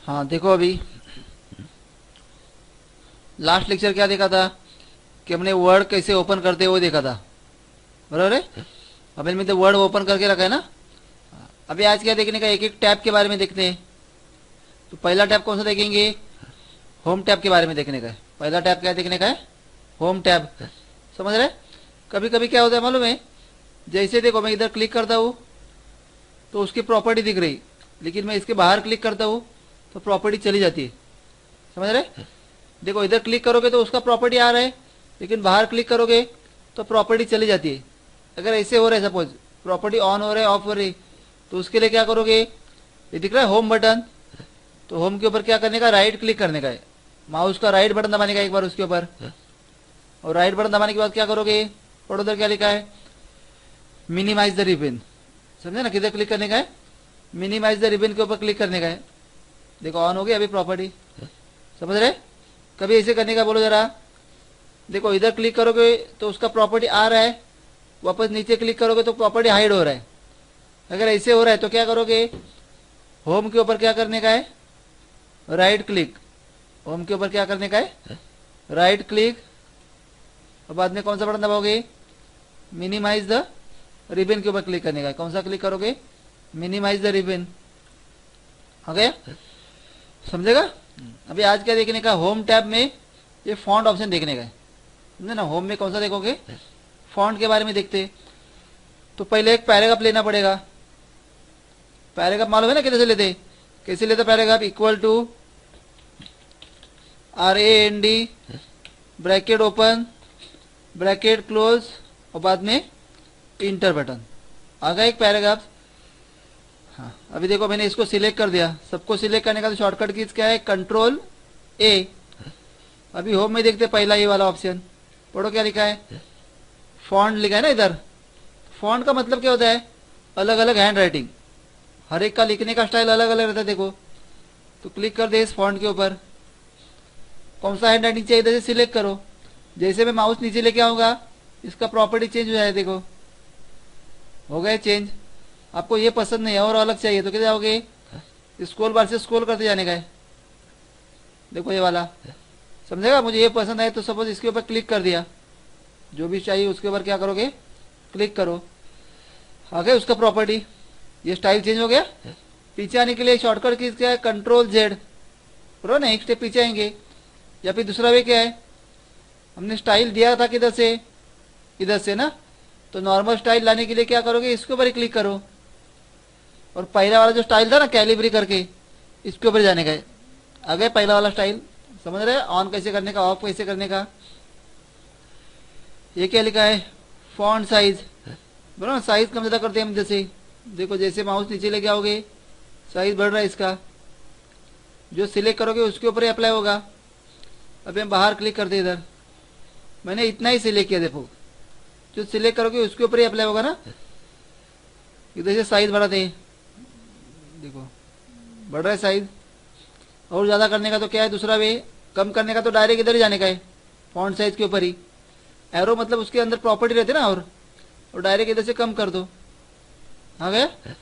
हाँ देखो, अभी लास्ट लेक्चर क्या देखा था कि हमने वर्ड कैसे ओपन करते हैं वो देखा था, बराबर है। अभी हमने तो वर्ड ओपन करके रखा है ना। अभी आज क्या देखने का, एक एक टैब के बारे में देखते हैं। तो पहला टैब कौन सा देखेंगे, होम टैब के बारे में देखने का है। पहला टैब क्या देखने का है, होम टैब। समझ रहे। कभी कभी क्या होता है मालूम है, जैसे देखो मैं इधर क्लिक करता हूँ तो उसकी प्रॉपर्टी दिख रही, लेकिन मैं इसके बाहर क्लिक करता हूँ तो प्रॉपर्टी चली जाती है। समझ रहे। देखो इधर क्लिक करोगे तो उसका प्रॉपर्टी आ रहा है, लेकिन बाहर क्लिक करोगे तो प्रॉपर्टी चली जाती है। अगर ऐसे हो रहा है, सपोज प्रॉपर्टी ऑन हो रहा है, ऑफ हो रही, तो उसके लिए क्या करोगे, ये दिख रहा है होम बटन, तो होम के ऊपर क्या करने का, राइट क्लिक करने का है। माउस का राइट बटन दबाने का एक बार उसके ऊपर, और राइट बटन दबाने के बाद क्या करोगे, पढ़ो उधर क्या लिखा है, मिनिमाइज द रिबन। समझे ना, किधर क्लिक करने का है, मिनिमाइज द रिबन के ऊपर क्लिक करने का है। देखो ऑन हो गई अभी प्रॉपर्टी। समझ रहे। कभी ऐसे करने का बोलो जरा। देखो इधर क्लिक करोगे तो उसका प्रॉपर्टी आ रहा है, वापस नीचे क्लिक करोगे तो प्रॉपर्टी हाइड हो रहा है। अगर ऐसे हो रहा है तो क्या करोगे, होम के ऊपर क्या करने का है, राइट क्लिक। होम के ऊपर क्या करने का है, राइट क्लिक, और बाद में कौन सा बटन दबाओगे, मिनिमाइज द रिबन के ऊपर क्लिक करने का है। कौन सा क्लिक करोगे, मिनिमाइज द रिबन। हो गया, समझेगा। अभी आज क्या देखने का, होम टैब में ये फॉन्ट ऑप्शन देखने का है। समझे ना, होम में कौन सा देखोगे, फॉन्ट के बारे में देखते। तो पहले एक पैराग्राफ लेना पड़ेगा। पैराग्राफ मालूम है ना कैसे लेते, कैसे लेते paragraph, equal to RAND bracket open bracket close, और बाद में इंटर बटन। आ गया एक पैराग्राफ। हाँ अभी देखो मैंने इसको सिलेक्ट कर दिया। सबको सिलेक्ट करने का तो शॉर्टकट कीज क्या है, Ctrl+A। अभी होम में देखते पहला ये वाला ऑप्शन, पढ़ो क्या लिखा है, फॉन्ट लिखा है ना इधर। फॉन्ट का मतलब क्या होता है, अलग अलग हैंड राइटिंग, हर एक का लिखने का स्टाइल अलग अलग रहता है। देखो तो क्लिक कर दे इस फॉन्ट के ऊपर, कौन सा हैंड राइटिंग चाहिए इधर से सिलेक्ट करो। जैसे मैं माउस नीचे लेके आऊंगा इसका प्रॉपर्टी चेंज हो जाए। देखो हो गया चेंज। आपको ये पसंद नहीं है और अलग चाहिए तो क्या जाओगे, स्क्रॉल बार से स्क्रॉल करते जाने का है। देखो ये वाला, समझेगा। मुझे ये पसंद है तो सपोज इसके ऊपर क्लिक कर दिया, जो भी चाहिए उसके ऊपर क्या करोगे, क्लिक करो। आ गया उसका प्रॉपर्टी, ये स्टाइल चेंज हो गया। पीछे आने के लिए शॉर्टकट की क्या है, Ctrl+Z। बरो ना, एक स्टेप पीछे आएंगे। या फिर दूसरा वे क्या है, हमने स्टाइल दिया था किधर से, इधर से ना। तो नॉर्मल स्टाइल लाने के लिए क्या करोगे, इसके ऊपर ही क्लिक करो, और पहला वाला जो स्टाइल था ना कैलिब्री करके, इसके ऊपर जाने का है। आ गया पहला वाला स्टाइल। समझ रहे, ऑन कैसे करने का, ऑफ कैसे करने का। ये क्या लिखा है, फॉन्ट साइज। बराबर, साइज कम ज्यादा करते हैं हम। जैसे देखो जैसे माउस नीचे लेके आओगे साइज बढ़ रहा है इसका, जो सिलेक्ट करोगे उसके ऊपर ही अप्लाई होगा। अभी हम बाहर क्लिक करते हैं इधर, मैंने इतना ही सिलेक्ट किया। देखो जो सिलेक्ट करोगे उसके ऊपर ही अप्लाई होगा ना। इधर से साइज बढ़ाते हैं, देखो बढ़ रहा है साइज। और ज्यादा करने का तो क्या है, दूसरा वे, कम करने का तो डायरेक्ट इधर ही जाने का है, फॉन्ट साइज के ऊपर ही। एरो मतलब उसके अंदर प्रॉपर्टी रहती है ना, और डायरेक्ट इधर से कम कर दो। आ गया।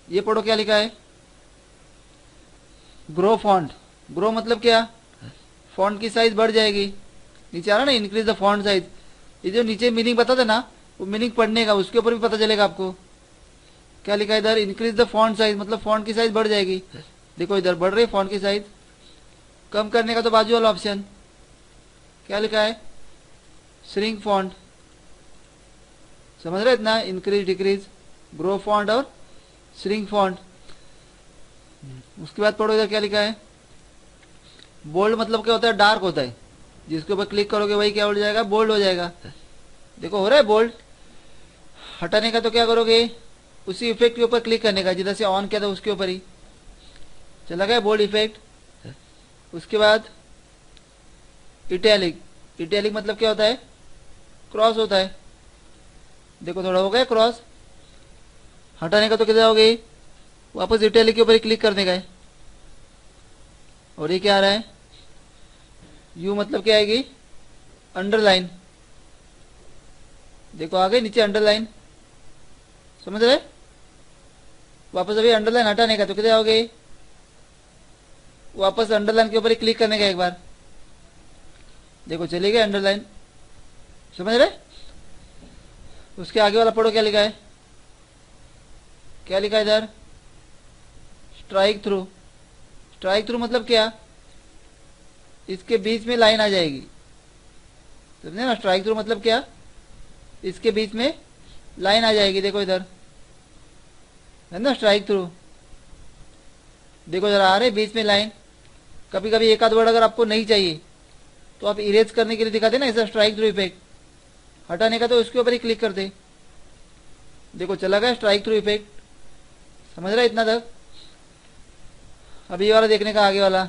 ये पढ़ो क्या लिखा है, ग्रो फॉन्ट। ग्रो मतलब क्या, फॉन्ट की साइज बढ़ जाएगी। नीचे आ रहा ना, इंक्रीज द फॉन्ट साइज। ये जो नीचे मीनिंग बता था ना, वो मीनिंग पढ़ने का, उसके ऊपर भी पता चलेगा आपको। क्या लिखा है इधर, इंक्रीज द फॉन्ट साइज, मतलब फॉन्ट की साइज बढ़ जाएगी। देखो इधर बढ़ रही है फॉन्ट की साइज। कम करने का तो बाजू वाला ऑप्शन, क्या लिखा है, श्रिंक फॉन्ट। समझ रहे इतना, इंक्रीज डिक्रीज, ग्रो फॉन्ट और श्रिंक फॉन्ट। उसके बाद पढ़ो इधर क्या लिखा है, बोल्ड मतलब क्या होता है, डार्क होता है। जिसके ऊपर क्लिक करोगे वही क्या हो जाएगा, बोल्ड हो जाएगा। देखो हो रहा है बोल्ड। हटाने का तो क्या करोगे, उसी इफेक्ट के ऊपर क्लिक करने का, जिधर से ऑन किया था उसके ऊपर ही चला गया बोल्ड इफेक्ट। उसके बाद इटैलिक। इटैलिक मतलब क्या होता है, क्रॉस होता है। देखो थोड़ा हो गया क्रॉस। हटाने का तो किधर जाओगे, वापस इटैलिक के ऊपर ही क्लिक करने का है। और ये क्या आ रहा है, यू मतलब क्या आएगी, अंडरलाइन। देखो आ गई नीचे अंडरलाइन। समझ रहे। वापस अभी अंडरलाइन हटाने का तो किधर जाओगे, वापस अंडरलाइन के ऊपर ही क्लिक करने का एक बार। देखो चली गई अंडरलाइन, समझ रहे। उसके आगे वाला पढ़ो क्या लिखा है, क्या लिखा है इधर, स्ट्राइक थ्रू। स्ट्राइक थ्रू मतलब क्या, इसके बीच में लाइन आ जाएगी, समझे ना। स्ट्राइक थ्रू मतलब क्या, इसके बीच में लाइन आ जाएगी। देखो इधर है ना स्ट्राइक थ्रू, देखो जरा आ रहे बीच में लाइन। कभी कभी एक आध वर्ड अगर आपको नहीं चाहिए तो आप इरेज करने के लिए दिखाते ना ऐसा स्ट्राइक थ्रू इफेक्ट, हटाने का तो उसके ऊपर ही क्लिक करते। देखो चला गया स्ट्राइक थ्रू इफेक्ट, समझ रहा है इतना तक। अब ये वाला देखने का आगे वाला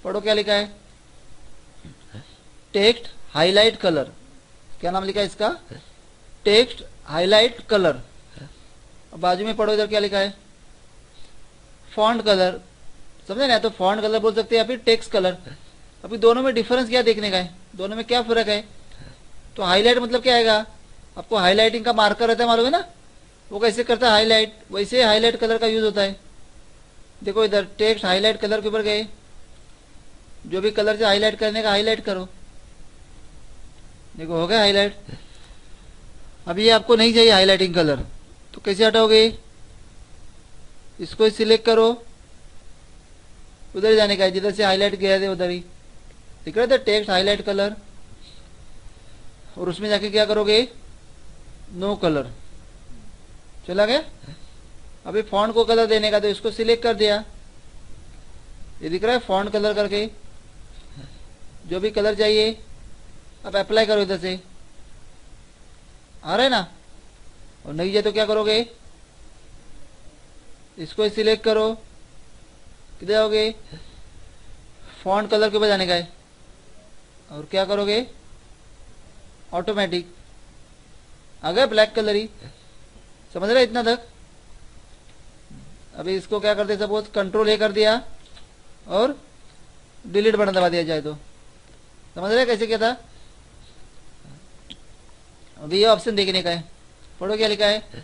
पढ़ो क्या लिखा है, टेक्स्ट हाईलाइट कलर। क्या नाम लिखा है इसका, टेक्स्ट हाईलाइट कलर। अब बाजू में पढ़ो इधर क्या लिखा है, फॉन्ट कलर, समझे ना। तो फॉन्ट कलर बोल सकते हैं या फिर टेक्स्ट कलर। अभी दोनों में डिफरेंस क्या देखने का है, दोनों में क्या फर्क है। तो हाईलाइट मतलब क्या आएगा, आपको हाईलाइटिंग का मार्कर रहता है मालूम है ना, वो कैसे करता है हाईलाइट, वैसे हाईलाइट कलर का यूज होता है। देखो इधर टेक्स्ट हाईलाइट कलर के ऊपर गए, जो भी कलर से हाईलाइट करने का हाईलाइट करो। देखो हो गया हाईलाइट। अभी ये आपको नहीं चाहिए हाईलाइटिंग कलर, तो कैसे हटाओगे, इसको सिलेक्ट करो, उधर जाने का है जिधर से हाईलाइट गया थे उधर ही दिख रहा था टेक्स्ट हाईलाइट कलर, और उसमें जाके क्या करोगे, नो कलर, चला गया। अभी फॉन्ट को कलर देने का, तो इसको सिलेक्ट कर दिया, ये दिख रहा है फॉन्ट कलर करके, जो भी कलर चाहिए अब अप्लाई करो इधर से, आ रहा है ना। और नहीं जाए तो क्या करोगे, इसको सिलेक्ट करो, किधर जाओगे, फॉन्ट कलर के ऊपर जाने का है, और क्या करोगे, ऑटोमेटिक आ गया ब्लैक कलर ही, समझ रहे इतना तक। अभी इसको क्या करते, सपोज कंट्रोल ए कर दिया और डिलीट बटन दबा दिया जाए तो, समझ रहे कैसे क्या था। अभी ये ऑप्शन देखने का है, पढ़ो क्या लिखा है,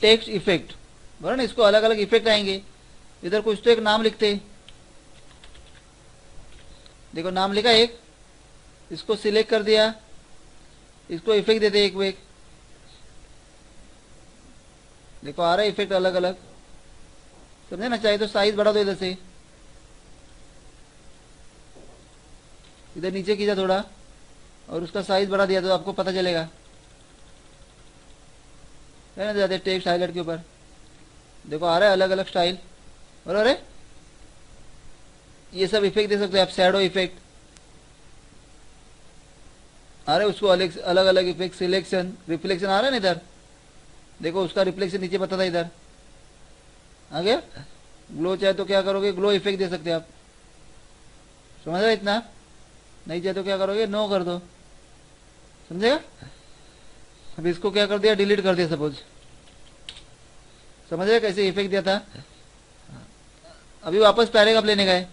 टेक्स्ट इफेक्ट, बराबर ना। इसको अलग अलग इफेक्ट आएंगे, इधर कुछ तो एक नाम लिखते, देखो नाम लिखा एक, इसको सिलेक्ट कर दिया, इसको इफेक्ट देते एक वेक, देखो आ रहा है इफेक्ट अलग अलग, समझे ना। चाहे तो साइज बढ़ा दो इधर से, इधर नीचे खींचा थोड़ा और उसका साइज बढ़ा दिया तो आपको पता चलेगा, है ना। जाते टेक्स्ट हाईलाइट के ऊपर देखो आ रहा है अलग अलग स्टाइल, बराबर है। ये सब इफेक्ट दे सकते हैं आप, शैडो इफेक्ट आ रहे, उसको अलग अलग इफेक्ट, सिलेक्शन, रिफ्लेक्शन आ रहा है ना इधर, देखो उसका रिफ्लेक्शन नीचे पता था इधर आ गया। ग्लो चाहे तो क्या करोगे, ग्लो इफेक्ट दे सकते हैं आप, समझ रहे इतना। नहीं चाहे तो क्या करोगे, नो कर दो, समझेगा। अब इसको क्या कर दिया, डिलीट कर दिया सपोज, समझ रहे कैसे इफेक्ट दिया था। अभी वापस पैराग्राफ लेने का है,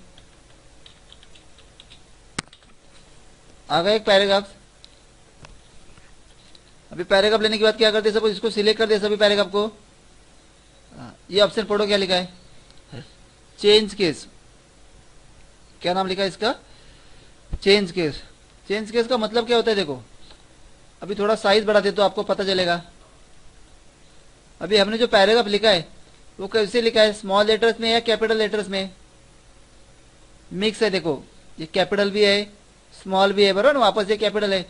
आ गया एक पैराग्राफ। अभी पैराग्राफ लेने के बाद क्या करते, सपोज इसको सिलेक्ट कर दिया सभी पैराग्राफ को, ये ऑप्शन पढ़ो क्या लिखा है, चेंज केस। क्या नाम लिखा है इसका, चेंज केस। चेंज केस का मतलब क्या होता है, देखो अभी थोड़ा साइज बढ़ाते तो आपको पता चलेगा। अभी हमने जो पैराग्राफ लिखा है वो कैसे लिखा है, स्मॉल लेटर्स में या कैपिटल लेटर्स में, मिक्स है। देखो ये कैपिटल भी है स्मॉल भी है, बराबर ना, वापस ये कैपिटल है,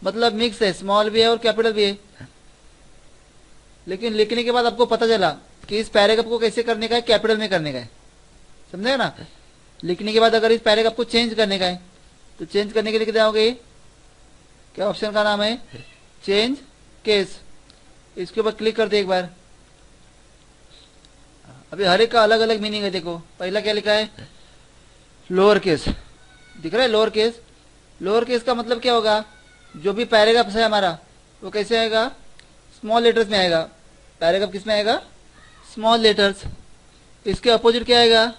मतलब मिक्स है, स्मॉल भी है और कैपिटल भी है। लेकिन लिखने के बाद आपको पता चला कि इस पैराग्राफ को कैसे करने का है, कैपिटल में करने का है, समझे ना। लिखने के बाद अगर इस पैराग्राफ को चेंज करने का है तो चेंज करने के लिए क्या होगा, क्या ऑप्शन का नाम है, चेंज केस। इसके ऊपर क्लिक करते एक बार। अभी हर एक का अलग अलग मीनिंग है। देखो पहला क्या लिखा है, लोअर केस, दिख रहा है लोअर केस। लोअर केस का मतलब क्या होगा, जो भी पैराग्राफ है हमारा वो कैसे आएगा, स्मॉल लेटर्स में आएगा। पैराग्राफ किस में आएगा, स्मॉल लेटर्स। इसके अपोजिट क्या आएगा,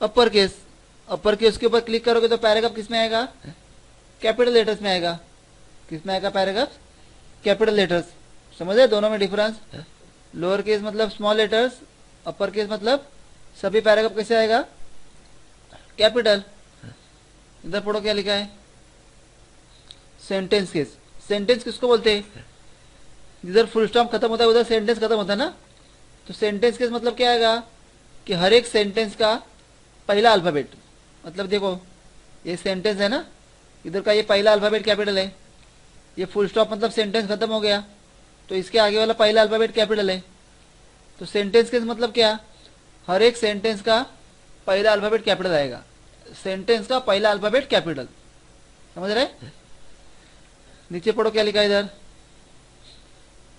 अपर केस। अपर केस के ऊपर क्लिक करोगे तो पैराग्राफ किस में आएगा, कैपिटल लेटर्स में आएगा। किस में आएगा पैराग्राफ, कैपिटल लेटर्स। समझे दोनों में डिफरेंस। लोअर केस मतलब स्मॉल लेटर्स, अपर केस मतलब सभी पैराग्राफ कैसे आएगा, कैपिटल। इधर पढ़ो क्या लिखा है, सेंटेंस केस। सेंटेंस किसको बोलते हैं, जिधर फुल स्टॉप खत्म होता है उधर सेंटेंस खत्म होता है ना। तो सेंटेंस केस मतलब क्या आएगा कि हर एक सेंटेंस का पहला अल्फाबेट, मतलब देखो ये सेंटेंस है ना, इधर का ये पहला अल्फाबेट कैपिटल है, ये फुल स्टॉप मतलब सेंटेंस खत्म हो गया, तो इसके आगे वाला पहला अल्फाबेट कैपिटल है। तो सेंटेंस केस मतलब क्या, हर एक सेंटेंस का पहला अल्फाबेट कैपिटल आएगा, सेंटेंस का पहला अल्फाबेट कैपिटल, समझ रहे। नीचे पढ़ो क्या लिखा है इधर,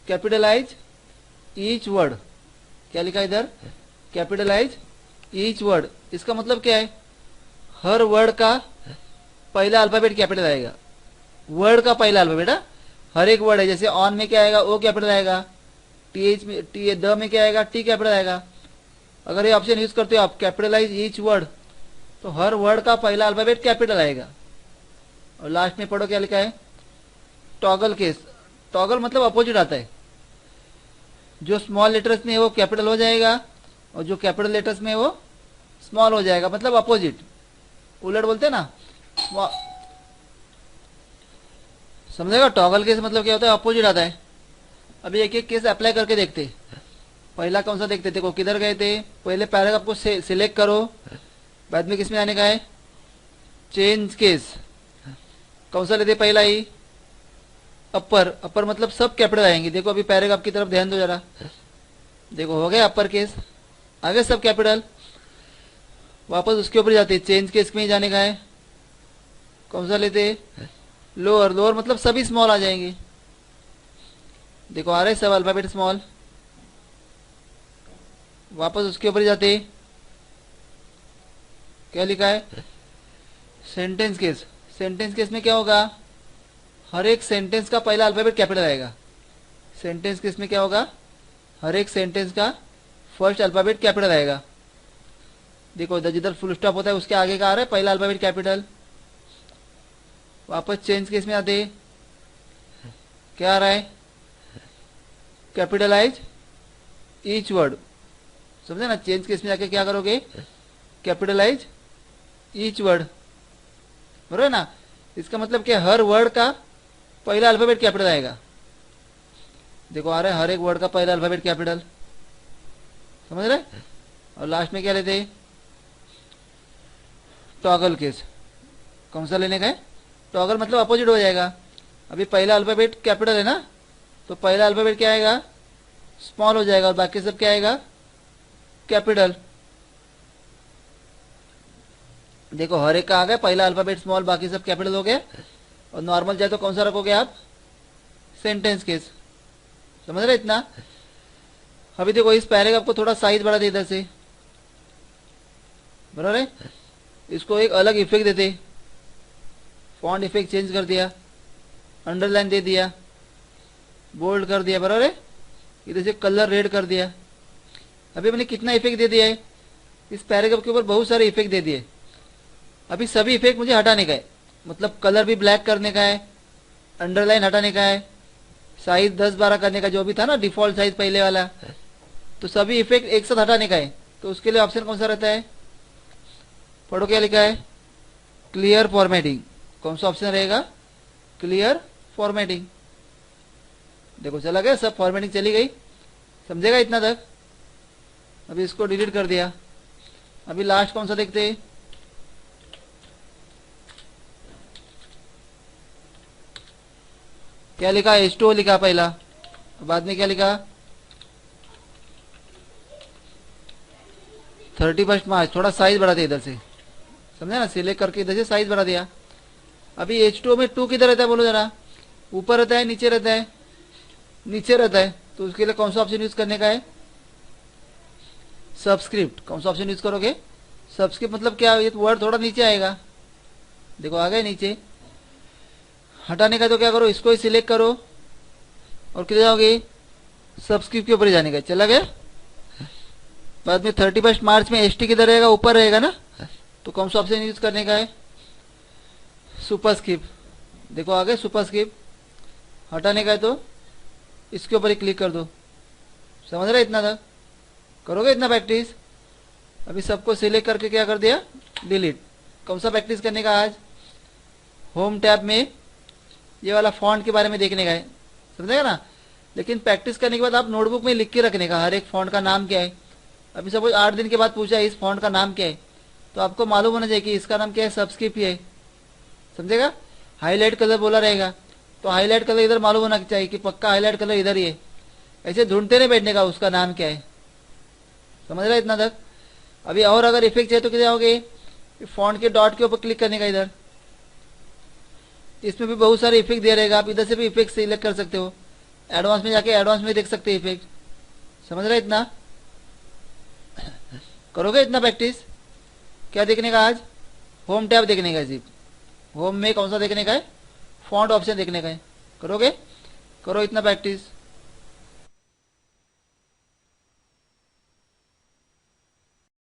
कैपिटलाइज ईच वर्ड। क्या लिखा है इधर, कैपिटलाइज ईच वर्ड। इसका मतलब क्या है, हर वर्ड का पहला अल्फाबेट कैपिटल आएगा, वर्ड का पहला अल्फाबेट। हर एक वर्ड है, जैसे ऑन में क्या आएगा, ओ कैपिटल आएगा, टीएच में टी द में क्या आएगा, टी कैपिटल आएगा। अगर ये ऑप्शन यूज करते हो आप कैपिटलाइज ईच वर्ड, तो हर वर्ड का पहला अल्फाबेट कैपिटल आएगा। और लास्ट में पढ़ो क्या लिखा है, टॉगल केस। टॉगल मतलब अपोजिट आता है, जो स्मॉल लेटर्स में है वो कैपिटल हो जाएगा और जो कैपिटल लेटर्स में है वो स्मॉल हो जाएगा, मतलब अपोजिट, उलट बोलते हैं ना। समझेगा, टॉगल केस मतलब क्या होता है, अपोजिट आता है। अभी एक एक केस अप्लाई करके देखते। पहला कौन सा देखते थे, को किधर गए थे, पहले पैराग्राफ को सिलेक्ट करो, बाद में किसमें आने का है, चेंज केस। कौन सा लेते पहला ही, अपर। अपर मतलब सब कैपिटल आएंगे। देखो अभी पैराग्राफ की तरफ ध्यान दो जरा, देखो हो गया अपर केस, आगे सब कैपिटल। वापस उसके ऊपर जाते, चेंज केस में ही जाने का है। कौन सा लेते, लोअर। लोअर मतलब सभी स्मॉल आ जाएंगे, देखो आ रहे सब अल्फाबेट स्मॉल। वापस उसके ऊपर जाते, क्या लिखा है, सेंटेंस केस। सेंटेंस केस में क्या होगा, हर एक सेंटेंस का पहला अल्फाबेट कैपिटल आएगा। सेंटेंस केस में क्या होगा, हर एक सेंटेंस का फर्स्ट अल्फाबेट कैपिटल आएगा। देखो जिधर फुल स्टॉप होता है उसके आगे का आ रहा है पहला अल्फाबेट कैपिटल। वापस चेंज केस में आते, क्या आ रहा है, कैपिटलाइज ईच वर्ड। समझे ना, चेंज केस में जाके क्या करोगे, कैपिटलाइज ईच वर्ड, बरोबर ना। इसका मतलब क्या, हर वर्ड का पहला अल्फाबेट कैपिटल आएगा। देखो आ रहा है हर एक वर्ड का पहला अल्फाबेट कैपिटल, समझ रहे। और लास्ट में क्या लेते, टॉगल केस। कौन सा लेने का है, टॉगल मतलब अपोजिट हो जाएगा। अभी पहला अल्फाबेट कैपिटल है ना, तो पहला अल्फाबेट क्या आएगा, स्मॉल हो जाएगा और बाकी सब क्या आएगा, कैपिटल। देखो हर एक का आ गया पहला अल्फाबेट स्मॉल, बाकी सब कैपिटल हो गया। और नॉर्मल चाहे तो कौन सा रखोगे आप, सेंटेंस केस। समझ रहे इतना। अभी देखो इस पैराग्राफ को थोड़ा साइज बढ़ा दे इधर से, बराबर है। इसको एक अलग इफेक्ट देते, फॉन्ट इफेक्ट चेंज कर दिया, अंडरलाइन दे दिया, बोल्ड कर दिया, बराबर है। इधर से कलर रेड कर दिया। अभी मैंने कितना इफेक्ट दे दिया है, इस पैराग्राफ के ऊपर बहुत सारे इफेक्ट दे दिए। अभी सभी इफेक्ट मुझे हटाने का है, मतलब कलर भी ब्लैक करने का है, अंडरलाइन हटाने का है, साइज 10-12 करने का जो भी था ना डिफॉल्ट साइज पहले वाला, तो सभी इफेक्ट एक साथ हटाने का है। तो उसके लिए ऑप्शन कौन सा रहता है, पढ़ो क्या लिखा है, क्लियर फॉर्मेटिंग। कौन सा ऑप्शन रहेगा, क्लियर फॉर्मेटिंग। देखो चला गया, सब फॉर्मेटिंग चली गई, समझेगा इतना तक। अभी इसको डिलीट कर दिया। अभी लास्ट कौन सा देखते हैं, क्या लिखा, H2O लिखा पहला, बाद में क्या लिखा, 31 मार्च। थोड़ा साइज बढ़ा दिया इधर से, समझे ना, सिलेक्ट करके इधर से साइज बढ़ा दिया। अभी H2O में 2 किधर रहता है बोलो जरा, ऊपर रहता है नीचे रहता है, नीचे रहता है। तो उसके लिए कौन सा ऑप्शन यूज करने का है, सबस्क्रिप्ट। कौन सा ऑप्शन यूज करोगे, सबस्क्रिप्ट। मतलब क्या, ये वर्ड थोड़ा नीचे आएगा, देखो आ गए नीचे। हटाने का तो क्या करो, इसको ही सिलेक्ट करो और किधर जाओगे, सबस्क्रिप्ट के ऊपर ही जाने का, चला गया। बाद में 31 मार्च में ST किधर रहेगा, ऊपर रहेगा ना, तो कौन सा ऑप्शन यूज करने का है, सुपरस्क्रिप्ट। देखो आ गए सुपरस्क्रिप्ट। हटाने का है तो इसके ऊपर ही क्लिक कर दो। समझ रहे, इतना था, करोगे इतना प्रैक्टिस। अभी सबको सिलेक्ट करके क्या कर दिया, डिलीट। कौन सा प्रैक्टिस करने का आज? होम टैब में ये वाला फॉन्ट के बारे में देखने का है, समझेगा ना। लेकिन प्रैक्टिस करने के बाद आप नोटबुक में लिख के रखने का हर एक फॉन्ट का नाम क्या है। अभी सपोज 8 दिन के बाद पूछा इस फॉन्ट का नाम क्या है, तो आपको मालूम होना चाहिए कि इसका नाम क्या है, सबस्क्रिप्ट ही है, समझेगा। हाईलाइट कलर बोला रहेगा तो हाईलाइट कलर इधर मालूम होना चाहिए कि पक्का हाईलाइट कलर इधर ही है। ऐसे ढूंढते नहीं बैठने का उसका नाम क्या है, समझ रहे इतना तक। अभी और अगर इफेक्ट चाहिए तो किधर आओगे, फॉन्ट के डॉट के ऊपर क्लिक करने का इधर। इसमें भी बहुत सारे इफेक्ट दे रहेगा, आप इधर से भी इफेक्ट सिलेक्ट कर सकते हो। एडवांस में जाके एडवांस में देख सकते हैं इफेक्ट, समझ रहे इतना। करोगे इतना प्रैक्टिस। क्या देखने का आज? होम टैब देखने का। सिर्फ होम में कौन सा देखने का है? फॉन्ट ऑप्शन देखने का है। करोगे? करो इतना प्रैक्टिस।